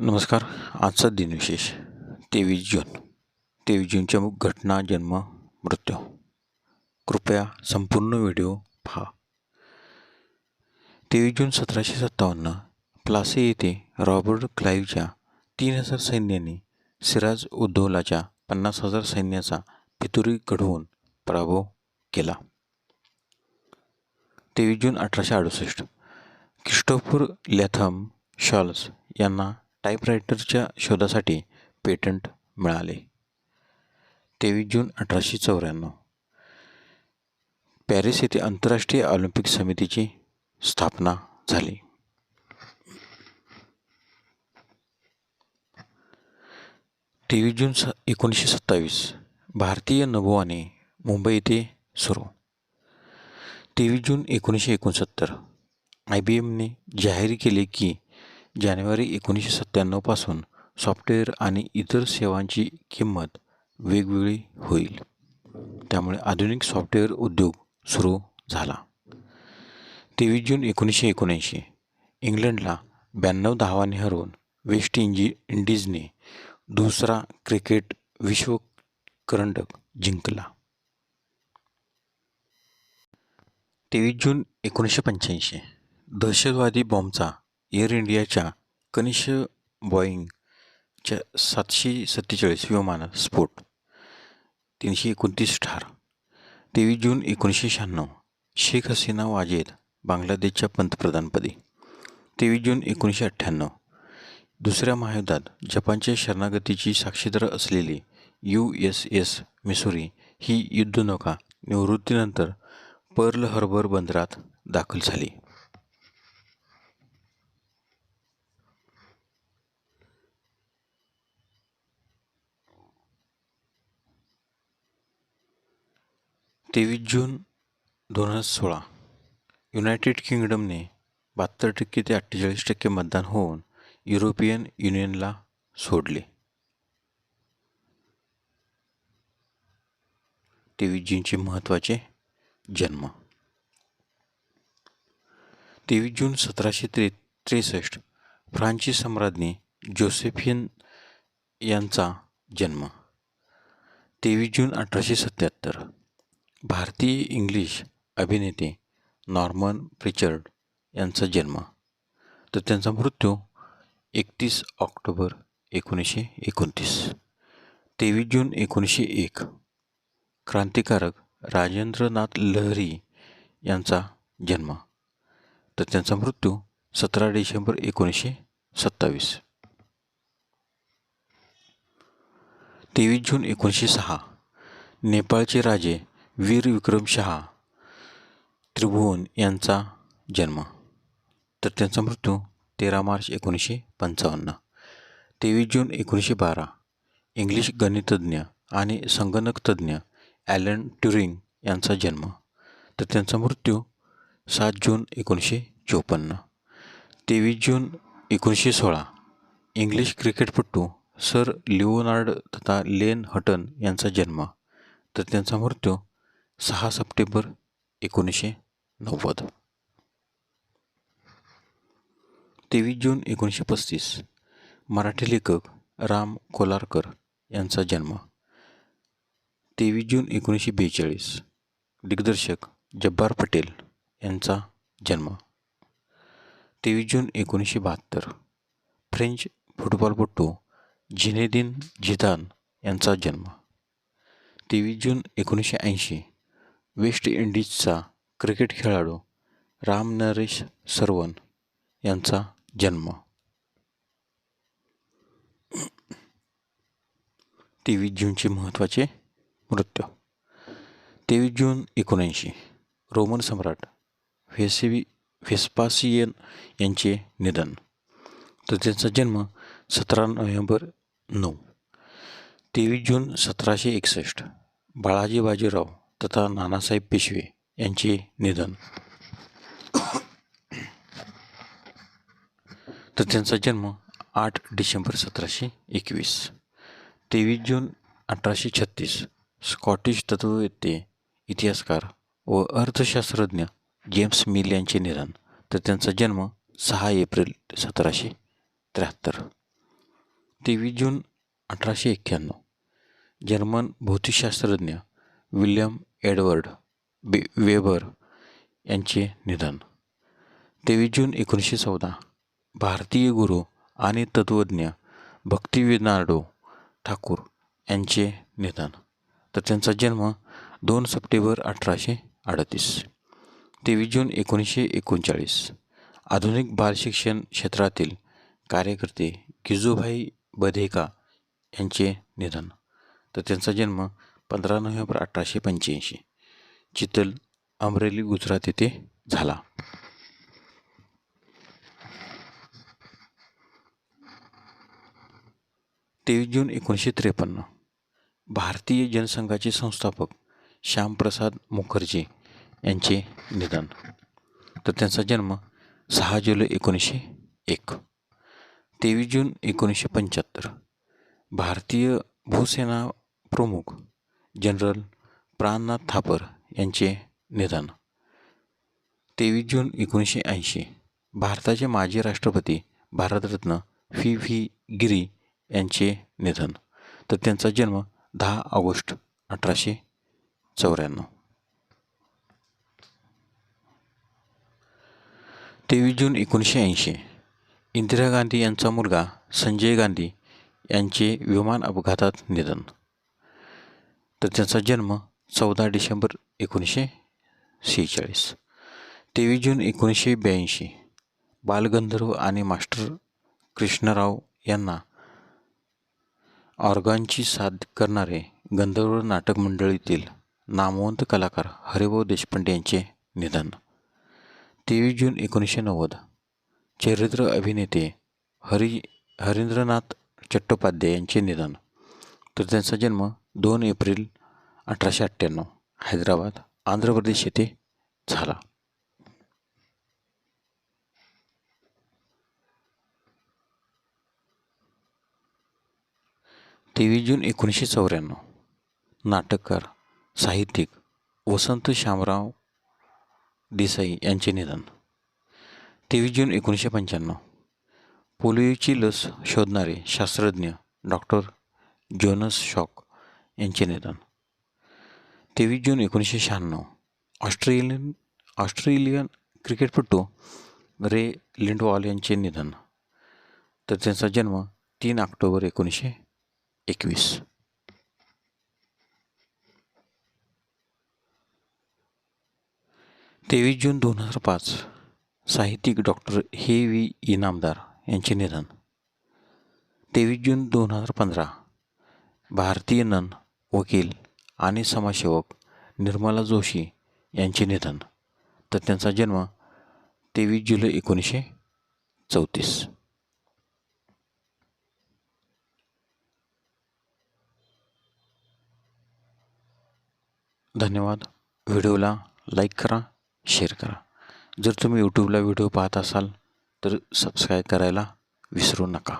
नमस्कार. आजचा दिनविशेष 23 जून. 23 जूनच्या घटना, जन्म, मृत्यू. कृपया संपूर्ण व्हिडिओ पहा. 23 जून 1757 प्लासी येथे रॉबर्ट क्लाईव्हच्या 3000 सैन्यांनी सिराज उद्दौलाच्या 50,000 सैन्याचा फितुरी घडवून पराभव केला. 23 जून 1868 क्रिस्टोफर लॅथम शॉल्स यांना टाईपरायटरच्या शोधासाठी पेटंट मिळाले. 23 जून 1894 पॅरिस येथे आंतरराष्ट्रीय ऑलिम्पिक समितीची स्थापना झाली. 23 जून 1927 भारतीय नभोवाणी मुंबई येथे सुरू. 23 जून 1969 IBMने जाहीर केले की जानेवारी 1997 पासून सॉफ्टवेअर आणि इतर सेवांची किंमत वेगवेगळी होईल. त्यामुळे आधुनिक सॉफ्टवेअर उद्योग सुरू झाला. 23 जून 1979 इंग्लंडला 92 धावांनी हरवून वेस्ट इंडिजने दुसरा क्रिकेट विश्वकरंडक जिंकला. 23 जून 1985 दहशतवादी बॉम्बचा एअर इंडियाच्या कनिष्क बॉईंगच्या 747 विमानात स्फोट, 329 ठार. 23 जून 1996 शेख हसीना वाजेद बांगलादेशच्या पंतप्रधानपदी. 23 जून 1998 दुसऱ्या महायुद्धात जपानच्या शरणागतीची साक्षीदार असलेली USS मिसुरी ही युद्धनौका निवृत्तीनंतर पर्ल हार्बर बंदरात दाखल झाली. 23 जून 2016 युनायटेड किंगडमने 72% ते 48% मतदान होऊन युरोपियन युनियनला सोडले. 23 जूनचे महत्त्वाचे जन्म. 23 जून 1763 फ्रान्सची सम्राज्ञी जोसेफिन यांचा जन्म. 23 जून 1877 भारतीय इंग्लिश अभिनेते नॉर्मन प्रिचर्ड यांचा जन्म, तर त्यांचा मृत्यू 31 ऑक्टोबर 1929. 23 जून 1901 क्रांतिकारक राजेंद्रनाथ लहरी यांचा जन्म, तर त्यांचा मृत्यू 17 डिसेंबर 1927. 23 जून 1906 नेपाळचे राजे वीर विक्रम शाह त्रिभुवन यांचा जन्म, तर त्यांचा मृत्यू 13 मार्च 1955. 23 जून 1912 इंग्लिश गणितज्ञ आणि संगणकतज्ञ ॲलन ट्युरिंग यांचा जन्म, तर त्यांचा मृत्यू 7 जून 1954. 23 जून 1916 इंग्लिश क्रिकेटपटू सर लिओनार्ड तथा लेन हटन यांचा जन्म, तर त्यांचा मृत्यू 6 सप्टेंबर 1990. 23 जून 1935 मराठी लेखक राम कोलारकर यांचा जन्म. 23 जून 1942 दिग्दर्शक जब्बार पटेल यांचा जन्म. 23 जून 1972 फ्रेंच फुटबॉलपटू झिनेदिन झिदान यांचा जन्म. 23 जून 1980 वेस्ट इंडिजचा क्रिकेट खेळाडू रामनरेश सरवन यांचा जन्म. 23 जूनचे महत्त्वाचे मृत्यू. 23 जून 1979 रोमन सम्राट व्हेस्पासियन यांचे निधन, तर त्यांचा जन्म 17 नोव्हेंबर 9. 23 जून 1761 बाळाजी बाजीराव तथा नानासाहेब पेशवे यांचे निधन, तर त्यांचा जन्म 8 डिसेंबर 1721. 23 जून 1836 स्कॉटिश तत्त्ववेत्ते, इतिहासकार व अर्थशास्त्रज्ञ जेम्स मिल यांचे निधन, तर त्यांचा जन्म 6 एप्रिल 1773. 23 जून 1891 जर्मन भौतिकशास्त्रज्ञ विल्यम एडवर्ड वेबर यांचे निधन. 23 जून 1914 भारतीय गुरु आणि तत्त्वज्ञ भक्तिविनाडो ठाकूर यांचे निधन. तर त्यांचा जन्म 2 सप्टेंबर 1838. 23 जून 1939 आधुनिक बालशिक्षण क्षेत्रातील कार्यकर्ते गिजूभाई बधेका यांचे निधन. तर त्यांचा जन्म 15 नोव्हेंबर 1885 चितल, अमरेली, गुजरात येथे झाला. 23 जून 1953 भारतीय जनसंघाचे संस्थापक श्यामप्रसाद मुखर्जी यांचे निधन. तर त्यांचा जन्म 6 जुलै 1901. 23 जून 1975 भारतीय भूसेना प्रमुख जनरल प्राणनाथ थापर यांचे निधन. 23 जून 1980 भारताचे माजी राष्ट्रपती भारतरत्न व्ही गिरी यांचे निधन. तर त्यांचा जन्म 10 ऑगस्ट 1894. 23 जून 1980 इंदिरा गांधी यांचा मुलगा संजय गांधी यांचे विमान अपघातात निधन. तर त्यांचा जन्म 14 डिसेंबर 1946. 23 जून 1982 बालगंधर्व आणि मास्टर कृष्णराव यांना ऑर्गानची साथ करणारे गंधर्व नाटक मंडळीतील नामवंत कलाकार हरिभाऊ देशपांडे यांचे निधन. 23 जून 1990 चरित्र अभिनेते हरींद्रनाथ चट्टोपाध्याय यांचे निधन. तर त्यांचा जन्म 2 एप्रिल 1898 हैदराबाद, आंध्र प्रदेश येथे झाला. 23 जून 1994 नाटककार, साहित्यिक वसंत शामराव देसाई यांचे निधन. 23 जून 1995 पोलिओची लस शोधणारे शास्त्रज्ञ डॉक्टर जोनस शॉक यांचे निधन. 23 जून 1996 ऑस्ट्रेलियन क्रिकेटपटू रे लिंडवॉल यांचे निधन. तर त्यांचा जन्म 3 ऑक्टोबर 1921. 23 जून 2005 साहित्यिक डॉक्टर व्ही इनामदार यांचे निधन. 23 जून 2015 भारतीय नन, वकील आणि समाजसेवक निर्मला जोशी यांचे निधन. तर त्यांचा जन्म 23 जुलै 1934. धन्यवाद. व्हिडिओला लाईक करा, शेअर करा. जर तुम्ही यूट्यूबला व्हिडिओ पाहत असाल तर सबस्क्राईब करायला विसरू नका.